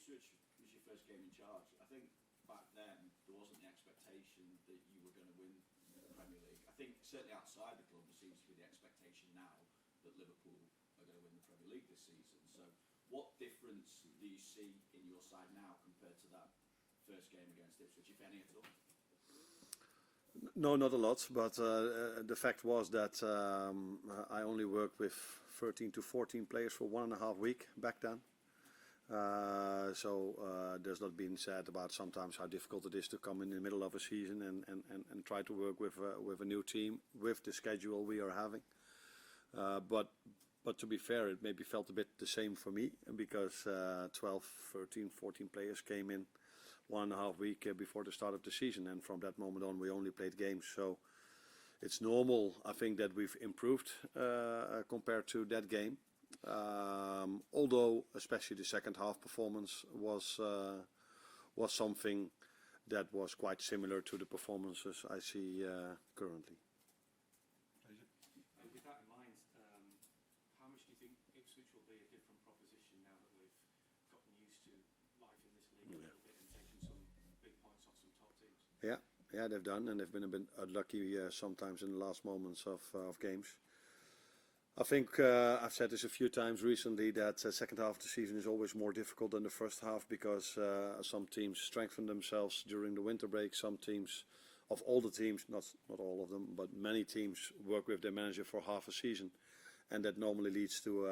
Ipswich was your first game in charge. I think back then there wasn't the expectation that you were going to win the Premier League. I think certainly outside the club there seems to be the expectation now that Liverpool are going to win the Premier League this season. So what difference do you see in your side now compared to that first game against Ipswich, if any at all? No, not a lot, but the fact was that I only worked with 13 to 14 players for 1.5 weeks back then. So there's not been said about sometimes how difficult it is to come in the middle of a season and try to work with a new team with the schedule we are having. But to be fair, it maybe felt a bit the same for me because 12, 13, 14 players came in 1.5 weeks before the start of the season, and from that moment on we only played games. So it's normal, I think, that we've improved compared to that game. Although especially the second half performance was something that was quite similar to the performances I see currently. And with that in mind, how much do you think Ipswich will be a different proposition now that we've gotten used to life in this league a little bit and taken some big points off some top teams? Yeah, they've done, and they've been a bit unlucky sometimes in the last moments of games. I think I've said this a few times recently that the second half of the season is always more difficult than the first half because some teams strengthen themselves during the winter break. Some teams, of all the teams, not all of them, but many teams work with their manager for half a season, and that normally leads to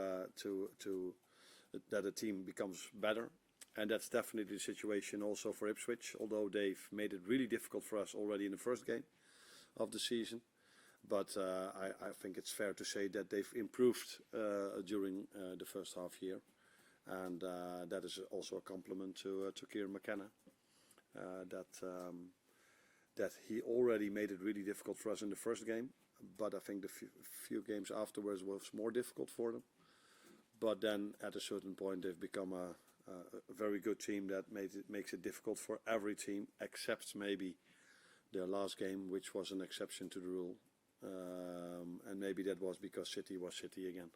that a team becomes better. And that's definitely the situation also for Ipswich, although they've made it really difficult for us already in the first game of the season. But I think it's fair to say that they've improved during the first half year, and that is also a compliment to Kieran McKenna, that he already made it really difficult for us in the first game, but I think the few games afterwards was more difficult for them. But then at a certain point they've become a very good team that makes it difficult for every team except maybe their last game, which was an exception to the rule. And maybe that was because City was City again.